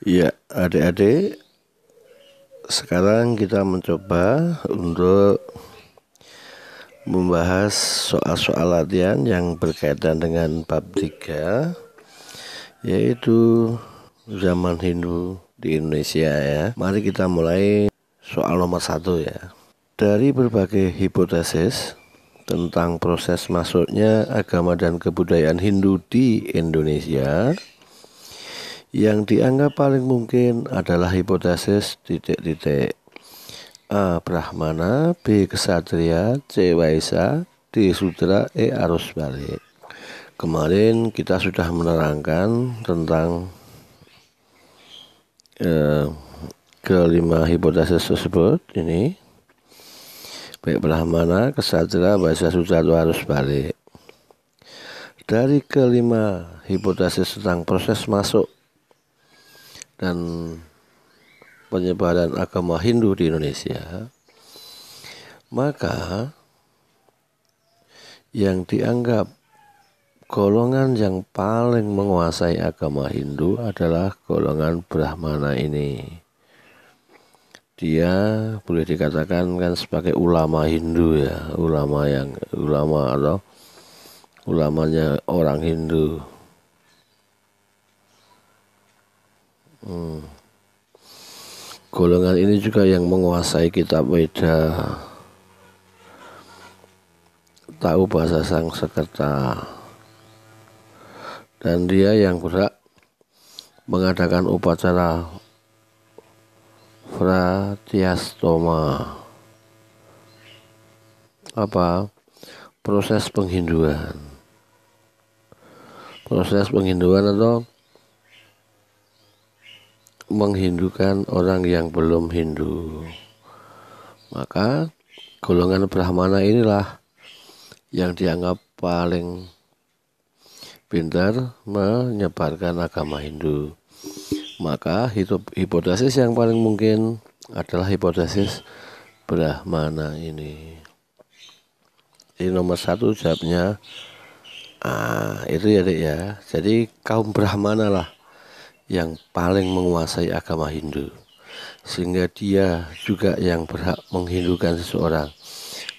Ya, adik-adik, sekarang kita mencoba untuk membahas soal-soal latihan yang berkaitan dengan bab 3, yaitu zaman Hindu di Indonesia ya. Mari kita mulai soal nomor 1 ya. Dari berbagai hipotesis tentang proses masuknya agama dan kebudayaan Hindu di Indonesia, yang dianggap paling mungkin adalah hipotesis titik-titik. A. Brahmana, B. Ksatria, C. Waisa, D. Sudra, E. Arus balik. Kemarin kita sudah menerangkan tentang kelima hipotesis tersebut ini, baik Brahmana, Ksatria, Waisa, Sudra, atau Arus balik. Dari kelima hipotesis tentang proses masuk dan penyebaran agama Hindu di Indonesia, maka yang dianggap golongan yang paling menguasai agama Hindu adalah golongan Brahmana ini. Dia boleh dikatakan kan sebagai ulama Hindu ya, ulama atau ulamanya orang Hindu. Golongan ini juga yang menguasai kitab Weda, tahu bahasa Sanskerta, dan dia yang berhak mengadakan upacara Pratyastoma, proses penghinduan atau menghindukan orang yang belum Hindu. Maka golongan Brahmana inilah yang dianggap paling pintar menyebarkan agama Hindu. Maka hipotesis yang paling mungkin adalah hipotesis Brahmana ini. Ini nomor 1 jawabnya itu ya Dek ya. Jadi kaum Brahmana lah yang paling menguasai agama Hindu, sehingga dia juga yang berhak menghindukan seseorang.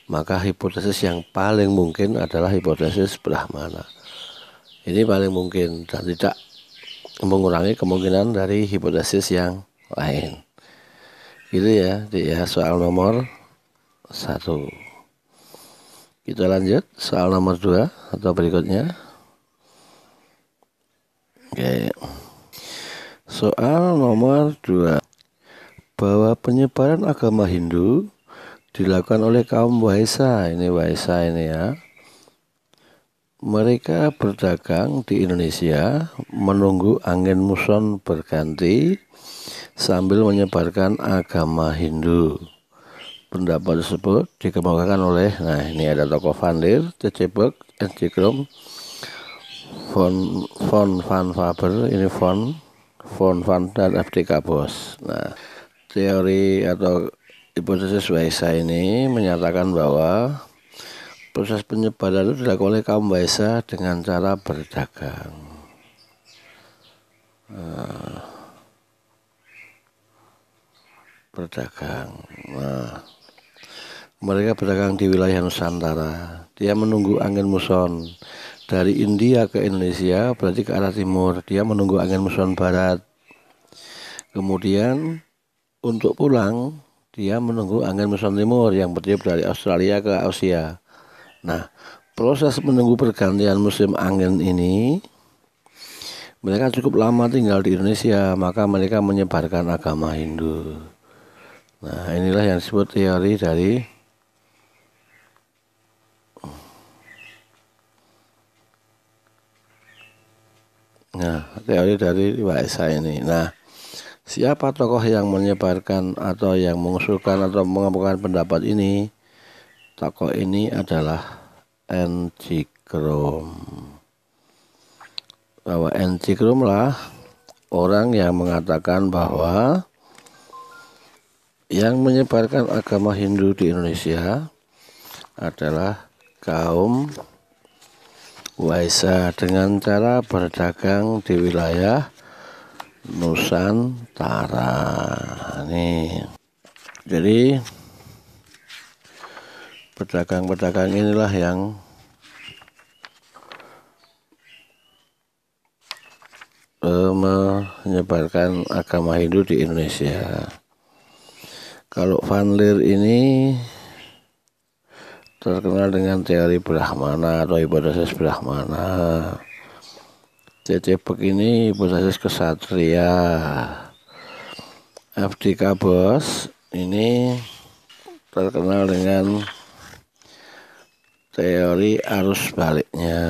Maka hipotesis yang paling mungkin adalah hipotesis Brahmana. Ini paling mungkin dan tidak mengurangi kemungkinan dari hipotesis yang lain. Gitu ya, soal nomor 1. Kita lanjut soal nomor 2 atau berikutnya. Oke. Soal nomor 2. Bahwa penyebaran agama Hindu dilakukan oleh kaum Waisa. Ini Waisa ini ya. Mereka berdagang di Indonesia menunggu angin muson berganti sambil menyebarkan agama Hindu. Pendapat tersebut dikemukakan oleh, ini ada tokoh Vandir, C.C. Beck, N.C. Krom, von Van Faber, ini von Van dan F.D.K. Bos. Teori atau hipotesis Waisa ini menyatakan bahwa proses penyebaran itu dilakukan oleh kaum Waisa dengan cara berdagang. Mereka berdagang di wilayah Nusantara. Dia menunggu angin muson dari India ke Indonesia, berarti ke arah timur. Dia menunggu angin muson barat. Kemudian untuk pulang, dia menunggu angin muson timur yang bertiup dari Australia ke Asia. Proses menunggu pergantian musim angin ini, mereka cukup lama tinggal di Indonesia, maka mereka menyebarkan agama Hindu. Inilah yang disebut teori dari Waisa ini. Siapa tokoh yang menyebarkan atau yang mengusulkan atau mengemukakan pendapat ini? Tokoh ini adalah N.C. Krom. Bahwa N.C. Krom lah orang yang mengatakan bahwa yang menyebarkan agama Hindu di Indonesia adalah kaum Waisa dengan cara berdagang di wilayah Nusantara. Nih, jadi pedagang-pedagang inilah yang menyebarkan agama Hindu di Indonesia. Kalau Van Leer ini terkenal dengan teori Brahmana atau hipotesis Brahmana. C.C. Beck ini hipotesis kesatria. F.D.K. Bos ini terkenal dengan teori arus baliknya.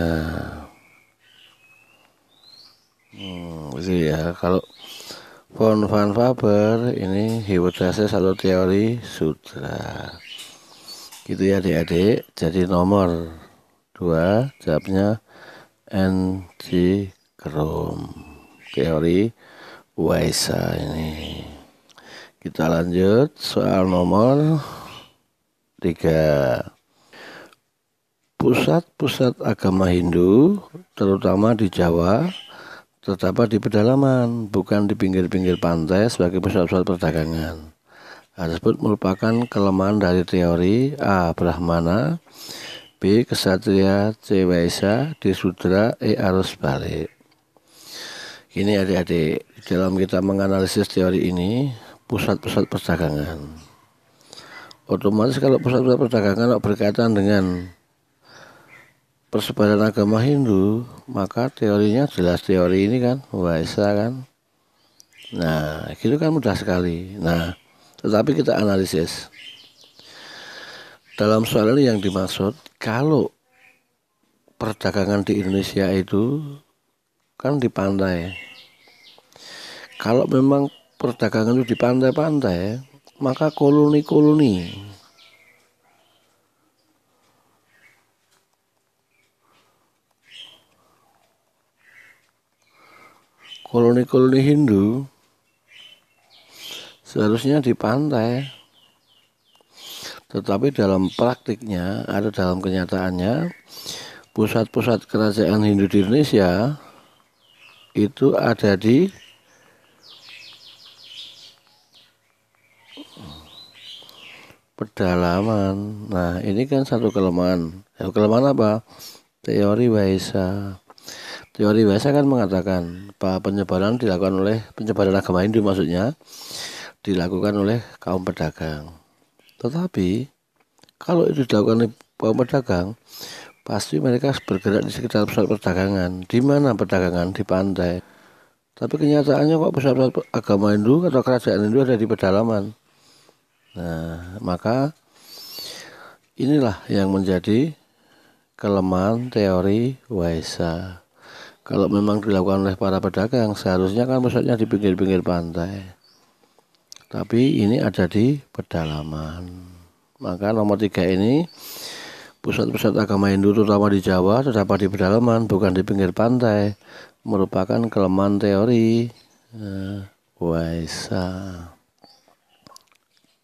Gitu ya. Kalau von Van Faber ini hipotesis atau teori sudra. Gitu ya adik-adik. Jadi nomor 2 jawabnya N.G. Krom, teori Waisa ini. Kita lanjut soal nomor 3. Pusat-pusat agama Hindu terutama di Jawa terdapat di pedalaman, bukan di pinggir-pinggir pantai sebagai pusat-pusat perdagangan. Hal tersebut merupakan kelemahan dari teori A. Brahmana, B. Kesatria, C. Waisa, D. Sudra, E. Arus balik. Ini adik-adik, dalam kita menganalisis teori ini, pusat-pusat perdagangan. Otomatis kalau pusat-pusat perdagangan berkaitan dengan persebaran agama Hindu, maka teorinya jelas teori ini kan, Waisa kan. Nah, itu kan mudah sekali. Nah, tetapi kita analisis. Dalam soal ini yang dimaksud, kalau perdagangan di Indonesia itu kan di pantai. Kalau memang perdagangan itu di pantai-pantai, maka koloni-koloni Hindu seharusnya di pantai. Tetapi dalam praktiknya, ada dalam kenyataannya, pusat-pusat kerajaan Hindu di Indonesia itu ada di pedalaman. Nah, ini kan satu kelemahan. Kelemahan apa? Teori Waisa. Teori Waisa kan mengatakan bahwa penyebaran agama Hindu maksudnya dilakukan oleh kaum pedagang. Tetapi kalau itu dilakukan oleh kaum pedagang, pasti mereka bergerak di sekitar pusat perdagangan. Di mana perdagangan? Di pantai. Tapi kenyataannya kok pusat-pusat agama Hindu atau kerajaan Hindu ada di pedalaman. Nah, maka inilah yang menjadi kelemahan teori Waisa. Kalau memang dilakukan oleh para pedagang, seharusnya kan pusatnya di pinggir-pinggir pantai. Tapi ini ada di pedalaman. Maka nomor 3 ini, pusat-pusat agama Hindu terutama di Jawa terdapat di pedalaman, bukan di pinggir pantai, merupakan kelemahan teori Waisa.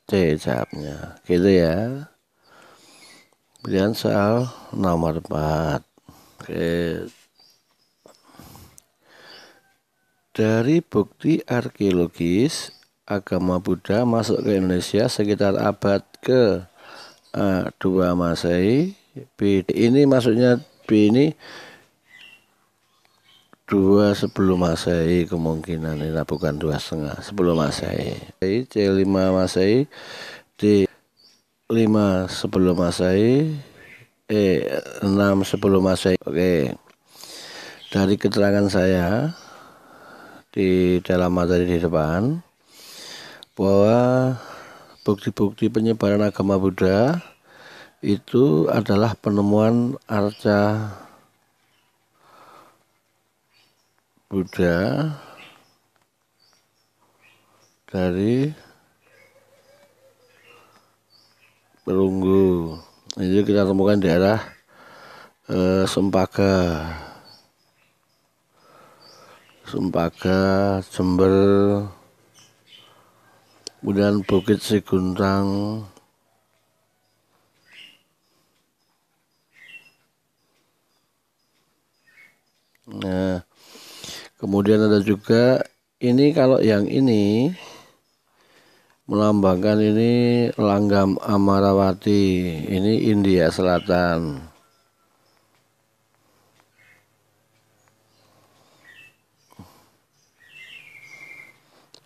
C jawabnya. Gitu ya. Kemudian soal nomor 4. Oke. Dari bukti arkeologis, agama Buddha masuk ke Indonesia sekitar abad ke-2 Masehi. B ini maksudnya B ini 2 sebelum Masehi kemungkinan ini, bukan 2,5 sebelum Masehi. C 5 Masehi, D 5 sebelum Masehi, E 6 sebelum Masehi. Oke. Dari keterangan saya di dalam materi di depan, bahwa bukti-bukti penyebaran agama Buddha itu adalah penemuan arca Buddha dari Perunggu. Ini kita temukan di daerah Sempaka, Jember, kemudian Bukit Siguntang, nah kemudian ada juga Ini kalau yang ini melambangkan ini langgam Amarawati, ini India Selatan.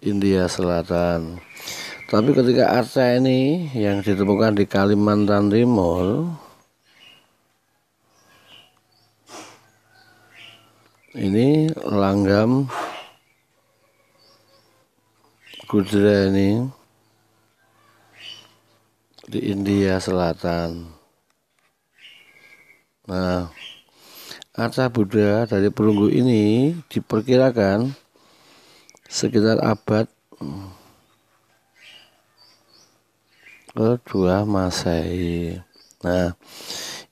India Selatan. Tapi ketika arca ini yang ditemukan di Kalimantan Timur, ini langgam Kudra ini di India Selatan. Nah, arca Buddha dari perunggu ini diperkirakan sekitar abad kedua Masehi. Nah,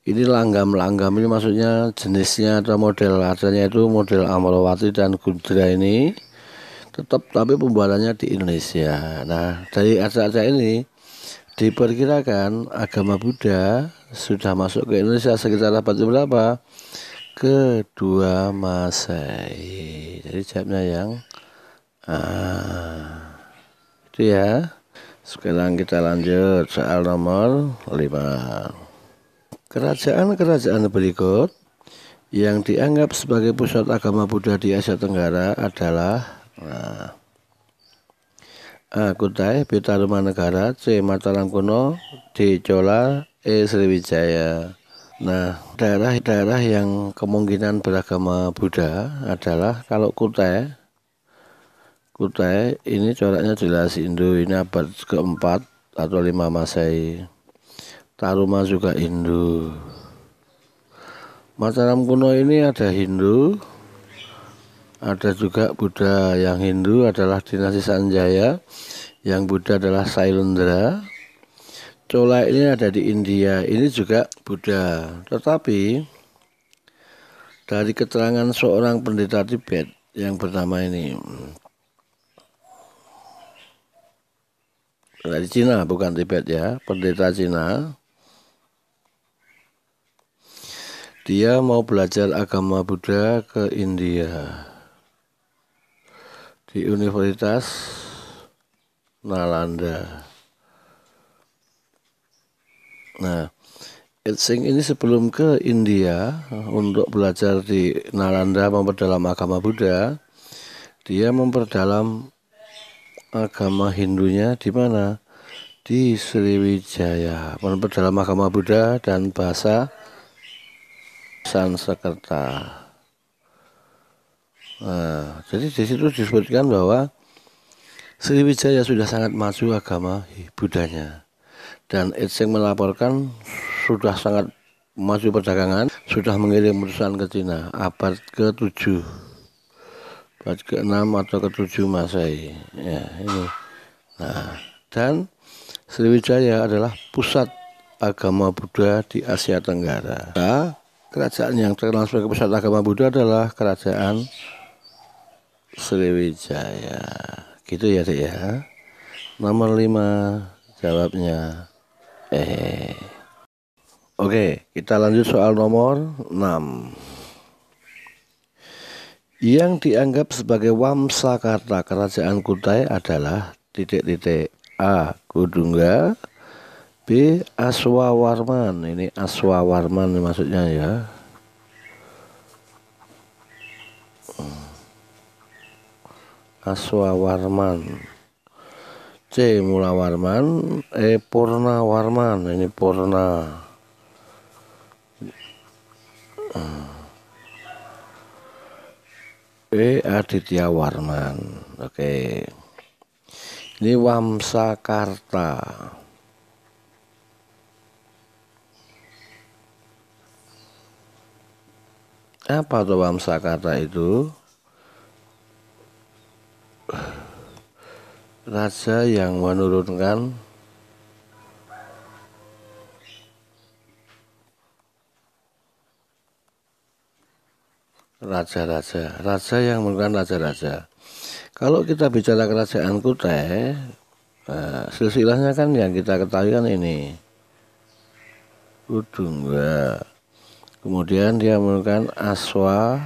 ini langgam-langgam ini maksudnya jenisnya atau model arcanya itu model Amarawati dan Kudra ini tetap, tapi pembuatannya di Indonesia. Nah, dari arca-arca ini diperkirakan agama Buddha sudah masuk ke Indonesia sekitar abad berapa? Kedua Masehi. Jadi jawabnya yang itu ya. Sekarang kita lanjut soal nomor 5. Kerajaan-kerajaan berikut yang dianggap sebagai pusat agama Buddha di Asia Tenggara adalah A. Kutai, B. Tarumanegara, C. Mataram Kuno, D. Chola, E. Sriwijaya. Nah, daerah-daerah yang kemungkinan beragama Buddha adalah kalau Kutai ini coraknya jelas Hindu, ini abad keempat atau 5 Masehi. Taruma juga Hindu. Mataram Kuno ini ada Hindu, ada juga Buddha. Yang Hindu adalah dinasti Sanjaya, yang Buddha adalah Sailendra. Chola ini ada di India, ini juga Buddha. Tetapi dari keterangan seorang pendeta Tibet yang bernama ini, dari Cina, bukan Tibet ya, pendeta Cina. Dia mau belajar agama Buddha ke India di Universitas Nalanda. Nah, Etsing ini sebelum ke India untuk belajar di Nalanda memperdalam agama Buddha, dia memperdalam agama Hindunya di mana? Di Sriwijaya, memperdalam agama Buddha dan bahasa Sanskerta. Nah, jadi di situ disebutkan bahwa Sriwijaya sudah sangat maju agama Buddhanya, dan Etsing melaporkan sudah sangat maju perdagangan, sudah mengirim utusan ke Cina abad ke-7, abad ke-6 atau ke-7 Masehi. Ya, ini. Nah, dan Sriwijaya adalah pusat agama Buddha di Asia Tenggara. Nah, kerajaan yang terkenal sebagai pusat agama Buddha adalah kerajaan Sriwijaya. Gitu ya, Dek ya. Nomor 5 jawabnya Oke, kita lanjut soal nomor 6. Yang dianggap sebagai Wamsakarta kerajaan Kutai adalah titik-titik. A. Kudungga, B. Aswawarman. Ini Aswawarman maksudnya ya. Aswawarman. C. Mulawarman, E. Purnawarman. Ini Purna. E. Aditya Warman. Oke. Ini Wamsakarta. Apa tuh Wamsakarta itu? Raja yang menurunkan raja yang menurunkan raja-raja. Kalau kita bicara kerajaan Kutai, silsilahnya kan yang kita ketahui kan ini Kudungga. Kemudian dia menurunkan Aswawarman.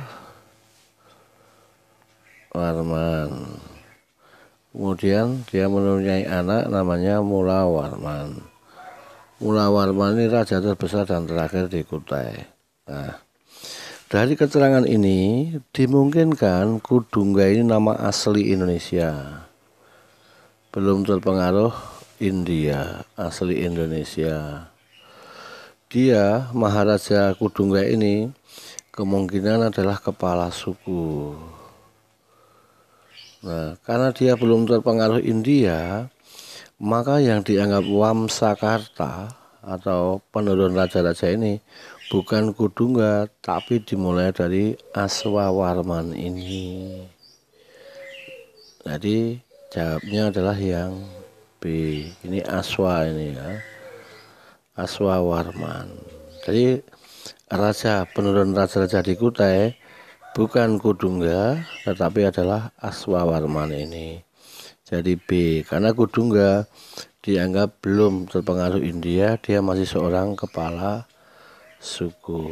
Kemudian dia mempunyai anak namanya Mulawarman. Mulawarman ini raja terbesar dan terakhir di Kutai. Nah, dari keterangan ini dimungkinkan Kudungga ini nama asli Indonesia, belum terpengaruh India, asli Indonesia. Dia Maharaja Kudungga ini kemungkinan adalah kepala suku. Nah, karena dia belum terpengaruh India, maka yang dianggap Wamsakarta atau penurun raja-raja ini bukan Kudungga, tapi dimulai dari Aswawarman ini. Jadi jawabnya adalah yang B. Ini Aswa ini ya, Aswawarman. Jadi raja penurun raja-raja di Kutai bukan Kudungga, tetapi adalah Aswawarman ini. Jadi B, karena Kudungga dianggap belum terpengaruh India, dia masih seorang kepala suku.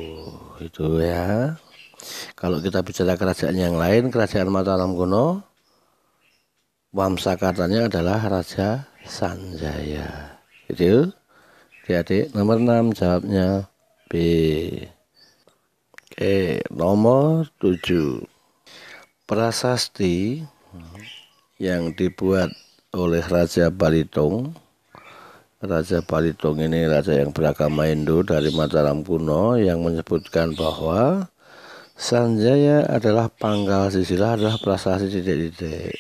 Itu ya. Kalau kita bicara kerajaan yang lain, kerajaan Mataram kuno, Wamsakartanya adalah Raja Sanjaya. Itu adik-adik, nomor 6 jawabnya B. Oke, nomor 7. Prasasti yang dibuat oleh Raja Balitung. Raja Balitung ini raja yang beragama Hindu dari Mataram kuno yang menyebutkan bahwa Sanjaya adalah pangkal silsilah, adalah prasasti titik-titik.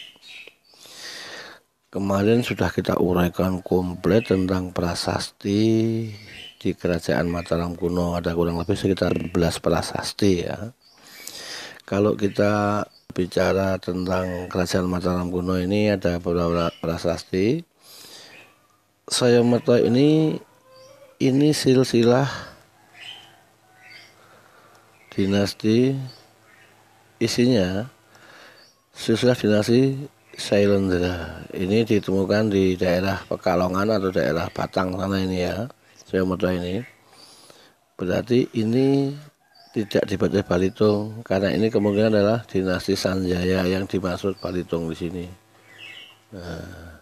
Kemarin sudah kita uraikan komplit tentang prasasti di kerajaan Mataram kuno, ada kurang lebih sekitar 11 prasasti ya. Kalau kita bicara tentang kerajaan Mataram kuno ini ada beberapa prasasti. Sayomerta ini silsilah dinasti, isinya silsilah dinasti Sailendra. Ini ditemukan di daerah Pekalongan atau daerah Batang sana ini ya, Sayomerta ini. Berarti ini tidak dibaca Balitung, karena ini kemungkinan adalah dinasti Sanjaya yang dimaksud Balitung di sini. Nah,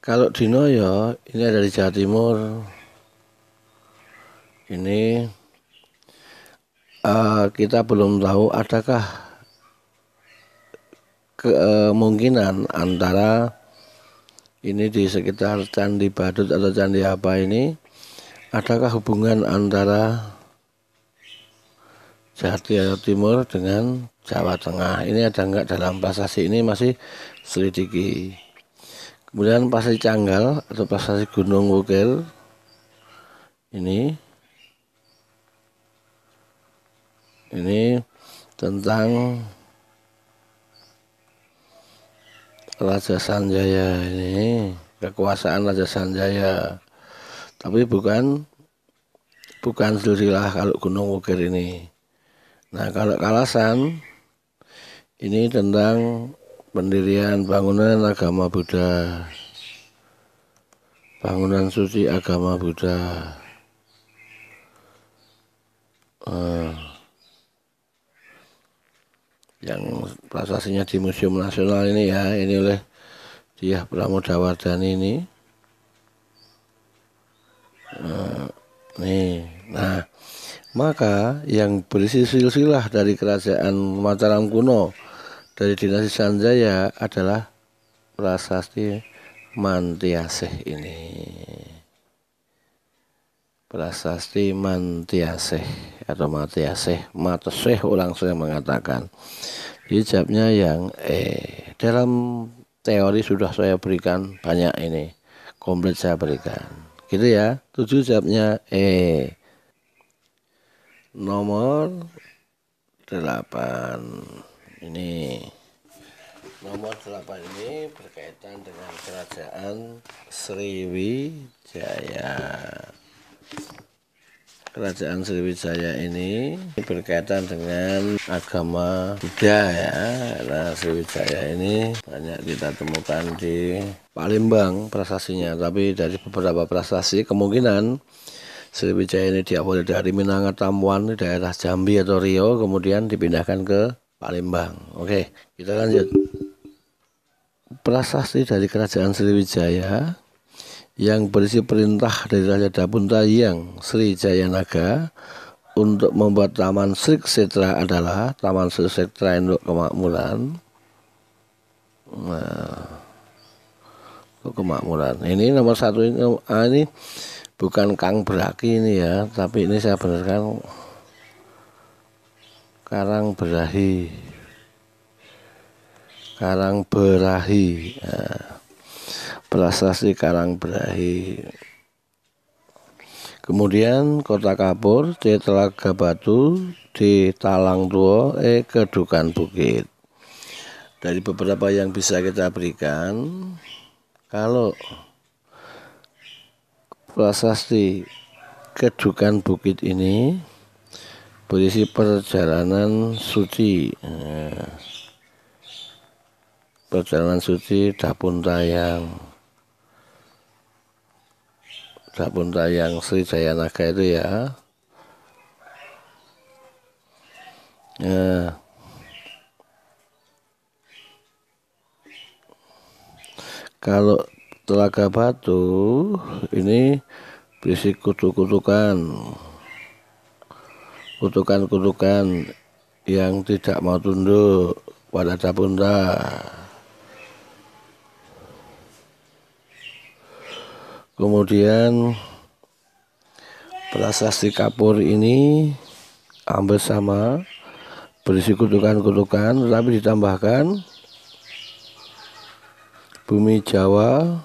kalau Dinoyo ini ada di Jawa Timur. Ini kita belum tahu adakah kemungkinan antara ini di sekitar Candi Badut atau Candi apa ini, adakah hubungan antara Jawa Timur dengan Jawa Tengah. Ini ada enggak dalam prasasti ini, masih selidiki. Kemudian prasasti Canggal atau prasasti Gunung Wukir ini tentang Raja Sanjaya, ini kekuasaan Raja Sanjaya, tapi bukan silsilah kalau Gunung Wukir ini. Nah, kalau Kalasan ini tentang pendirian bangunan agama Buddha, bangunan suci agama Buddha. Yang prasasinya di Museum Nasional ini ya, ini oleh Dyah Pramodawardhani ini. Nah, maka yang berisi silsilah dari kerajaan Mataram kuno dari dinasti Sanjaya adalah prasasti Mantiasih ini. Prasasti Mantiasih atau Matiasih, Matesih orang sering mengatakan. Jadi jawabnya yang dalam teori sudah saya berikan banyak ini, komplit saya berikan. Gitu ya. 7 jawabnya Nomor 8. Ini nomor 8 ini berkaitan dengan kerajaan Sriwijaya. Kerajaan Sriwijaya ini berkaitan dengan agama Buddha ya. Nah, Sriwijaya ini banyak kita temukan di Palembang prasasinya, tapi dari beberapa prasasti kemungkinan Sriwijaya ini diawali dari Minangkabau, daerah Jambi atau Riau, kemudian dipindahkan ke Palembang. Oke, kita lanjut. prasasti dari Kerajaan Sriwijaya yang berisi perintah dari Raja Dabuntayang Sri Jayanaga untuk membuat Taman Sri Kshetra adalah Taman Sri Kshetra Induk Kemakmuran. Nah, kemakmuran. Ini nomor satu ini bukan Kang Braki ini ya, tapi ini saya benarkan Karangberahi. Nah, prasasti Karangberahi. Kemudian Kota Kapur, D Telaga Batu, D Talang Tua, E Kedukan Bukit. Dari beberapa yang bisa kita berikan, kalau prasasti Kedukan Bukit ini berisi perjalanan suci. Perjalanan suci Dabuntayang Sri Jayanaga itu ya. Nah, kalau Telaga Batu ini berisi kutukan yang tidak mau tunduk pada Dabunta. Kemudian prasasti Kapur ini hampir sama, berisi kutukan tetapi ditambahkan bumi Jawa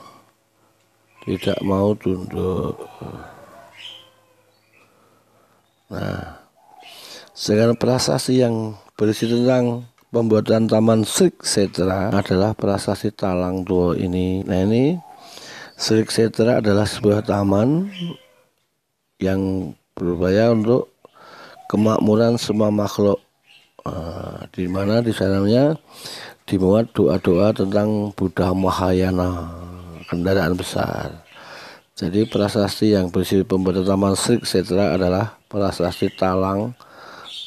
tidak mau tunduk. Nah, sedangkan prasasti yang berisi tentang pembuatan Taman Sri Kshetra adalah prasasti Talang Tua ini. Nah, ini Sri Kshetra adalah sebuah taman yang berupaya untuk kemakmuran semua makhluk, di mana di sananya dimuat doa-doa tentang Buddha Mahayana, kendaraan besar. Jadi prasasti yang berisi pembuatan Taman Sri Kshetra adalah prasasti Talang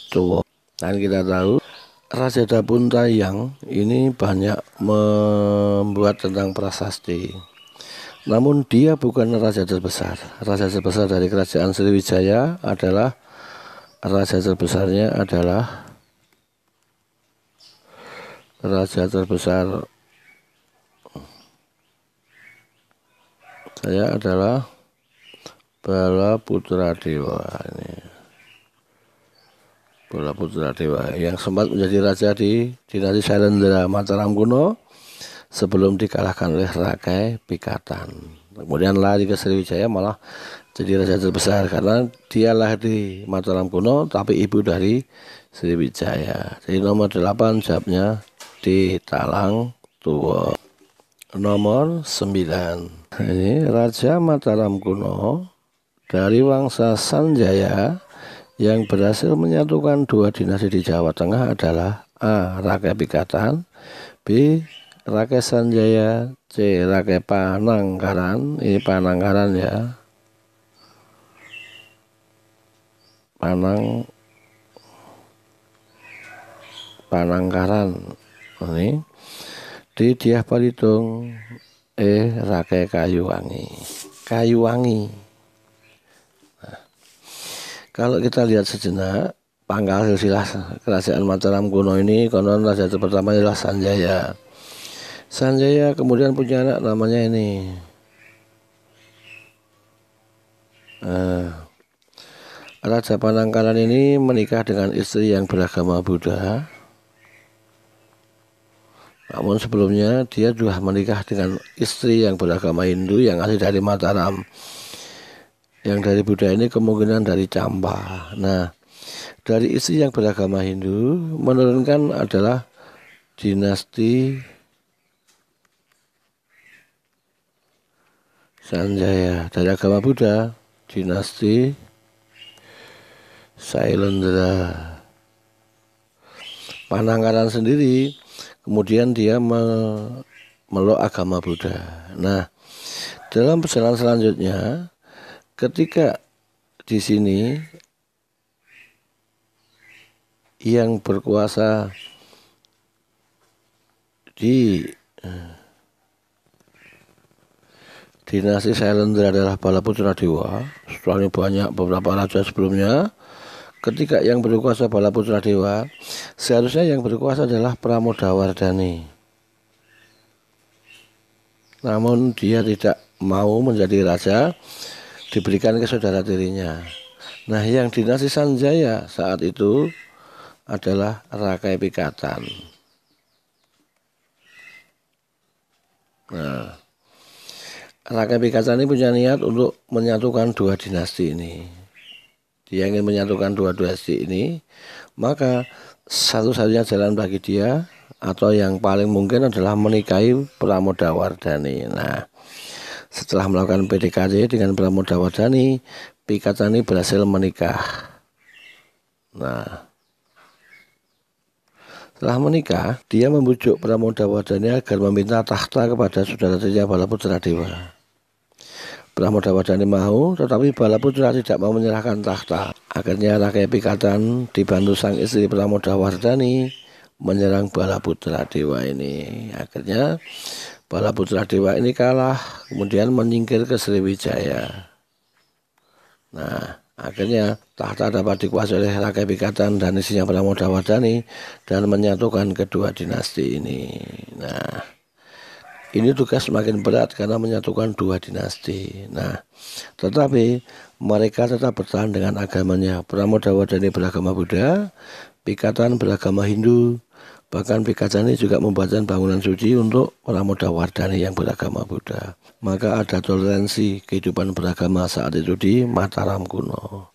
Tua. Dan kita tahu Raja Dabuntayang ini banyak membuat tentang prasasti. Namun dia bukan raja terbesar. Raja terbesar dari Kerajaan Sriwijaya adalah raja terbesar saya adalah Balaputra Dewa ini. Balaputra Dewa yang sempat menjadi raja di dinasti Sailendra Mataram kuno sebelum dikalahkan oleh Rakai Pikatan. Kemudian lari ke Sriwijaya malah jadi raja terbesar karena dia lahir di Mataram kuno tapi ibu dari Sriwijaya. Jadi nomor 8 jawabnya di Talang Tua. Nomor 9. Ini Raja Mataram kuno dari Wangsa Sanjaya yang berhasil menyatukan dua dinasti di Jawa Tengah adalah A. Rakai Pikatan, B. Rakai Sanjaya, C. Rakai Pananggaran. Ini Pananggaran ya. Pananggaran. Ini D. Dyah Balitung, E. Rakai Kayuwangi. Nah, kalau kita lihat sejenak pangkal silsilah Kerajaan Mataram kuno ini, konon raja pertama adalah Sanjaya. Sanjaya kemudian punya anak namanya ini Raja Panangkaran ini menikah dengan istri yang beragama Buddha. Namun sebelumnya dia juga menikah dengan istri yang beragama Hindu yang asli dari Mataram. Yang dari Buddha ini kemungkinan dari Campa. Nah, dari istri yang beragama Hindu menurunkan adalah dinasti Sanjaya. Dari agama Buddha, dinasti Sailendra. Panangkaran sendiri kemudian dia melok agama Buddha. Nah, dalam perjalanan selanjutnya ketika di sini yang berkuasa di dinasti Sailendra adalah Balaputra Dewa. Setelahnya banyak beberapa raja sebelumnya. Ketika yang berkuasa Balaputra Dewa, seharusnya yang berkuasa adalah Pramodawardhani. Namun dia tidak mau menjadi raja, diberikan ke saudara tirinya. Nah, yang dinasti Sanjaya saat itu adalah Rakai Pikatan. Nah, Rakai Pikatan ini punya niat untuk menyatukan dua dinasti ini. Dia ingin menyatukan dua dinasti ini, maka satu-satunya jalan bagi dia atau yang paling mungkin adalah menikahi Pramodawardhani. Nah, setelah melakukan PDKT dengan Pramodawardhani, Pikatani berhasil menikah. Nah, setelah menikah, dia membujuk Pramodawardhani agar meminta tahta kepada saudara tirinya Balaputra Dewa. Pramodawardhani mau, tetapi Balaputra tidak mau menyerahkan tahta. Akhirnya Rakai Pikatan dibantu sang istri Pramodawardhani menyerang Balaputra Dewa ini. Akhirnya Balaputra Dewa ini kalah, kemudian menyingkir ke Sriwijaya. Nah, akhirnya tahta dapat dikuasai oleh Rakai Pikatan dan istrinya Pramodawardhani dan menyatukan kedua dinasti ini. Nah, ini tugas semakin berat karena menyatukan dua dinasti. Nah, tetapi mereka tetap bertahan dengan agamanya. Pramodawardhani beragama Buddha, Pikatan beragama Hindu. Bahkan Pikatani juga membuatkan bangunan suci untuk Pramodawardhani yang beragama Buddha. Maka ada toleransi kehidupan beragama saat itu di Mataram kuno.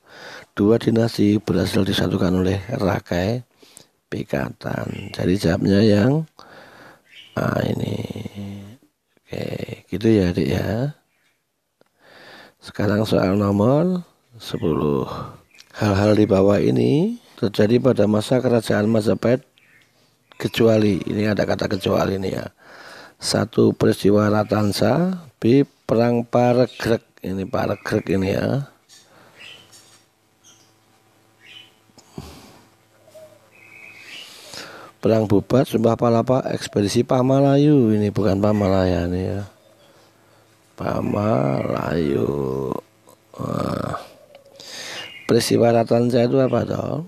Dua dinasti berhasil disatukan oleh Rakai Pikatan. Jadi jawabnya yang ini. Oke, gitu ya adik ya. Sekarang soal nomor 10. Hal-hal di bawah ini terjadi pada masa kerajaan Majapahit kecuali, ini ada kata kecuali ini ya. 1. Peristiwa Ratansa. B. Perang Paregreg. Ini Paregreg ini ya. Perang Bubat, Sumpah Palapa, Ekspedisi Pamalayu. Ini bukan Pamalaya ini ya. Pamalayu. Peristiwa Ratansa itu apa toh?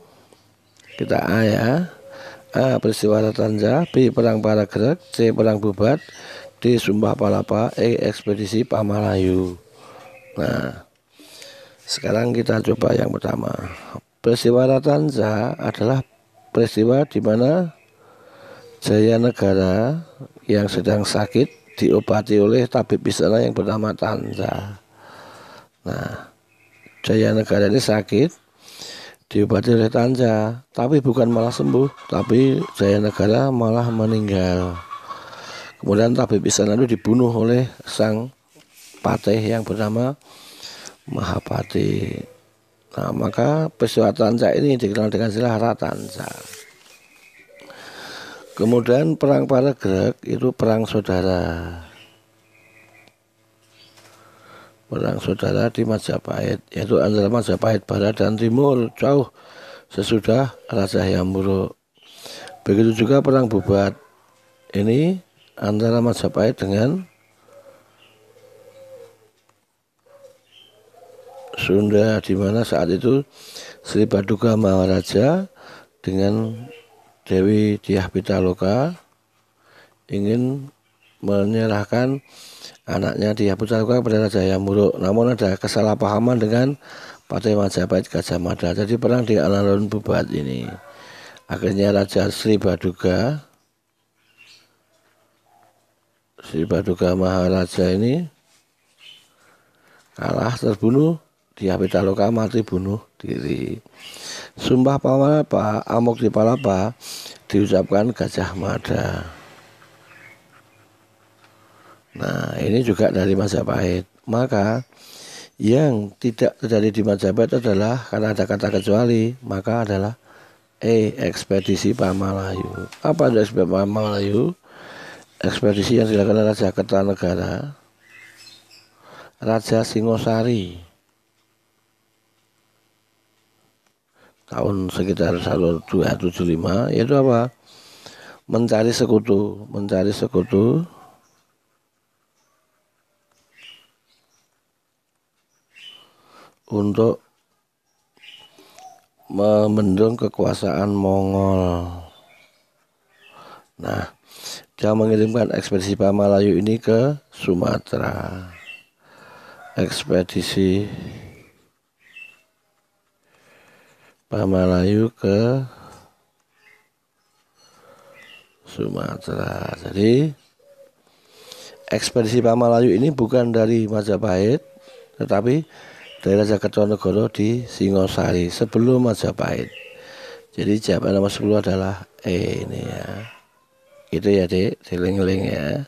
Kita A ya. A. Peristiwa Ratansa. B. Perang Paregreg. C. Perang Bubat. D. Sumpah Palapa. E. Ekspedisi Pamalayu. Nah, sekarang kita coba yang pertama. Peristiwa Ratansa adalah peristiwa di mana Jayanegara yang sedang sakit diobati oleh tabib di sana yang bernama Tansa. Nah, Jayanegara ini sakit diobati oleh Tansa, tapi bukan malah sembuh, tapi Jayanegara malah meninggal. Kemudian tabib di sana itu dibunuh oleh sang patih yang bernama Mahapati. Nah, maka peristiwa Tansa ini dikenal dengan istilah Ratansa. Kemudian perang Paregreg itu perang saudara. Perang saudara di Majapahit, yaitu antara Majapahit Barat dan Timur, jauh sesudah Raja Hyang Wuruk. Begitu juga perang Bubat. Ini antara Majapahit dengan Sunda, di mana saat itu Sri Baduga Maharaja dengan Dewi Dyah Pitaloka ingin menyerahkan anaknya Dyah Pitaloka kepada Raja Hyang Wuruk. Namun ada kesalahpahaman dengan Patih Majapahit Gajah Mada. Jadi perang di alun-alun Bubat ini. Akhirnya Raja Sri Baduga Maharaja ini kalah, terbunuh. Dyah Pitaloka mati bunuh diri. Sumpah Palapa, Amok di Palapa diucapkan Gajah Mada. Nah, ini juga dari Majapahit. Maka yang tidak terjadi di Majapahit adalah karena ada kata kecuali, maka adalah E. Ekspedisi Pamalayu. Apa ada ekspedisi Pamalayu? Ekspedisi yang dilakukan oleh Raja Kertanegara, Raja Singosari, tahun sekitar 1275, yaitu apa? Mencari sekutu untuk membendung kekuasaan Mongol. Nah, dia mengirimkan ekspedisi Pamalayu ini ke Sumatera. Ekspedisi Pamalayu ke Sumatera. Jadi ekspedisi Pamalayu ini bukan dari Majapahit, tetapi dari Raja Kertonegoro di Singosari sebelum Majapahit. Jadi jawaban nomor 10 adalah ini ya. Itu ya Dik, seling-seling ya.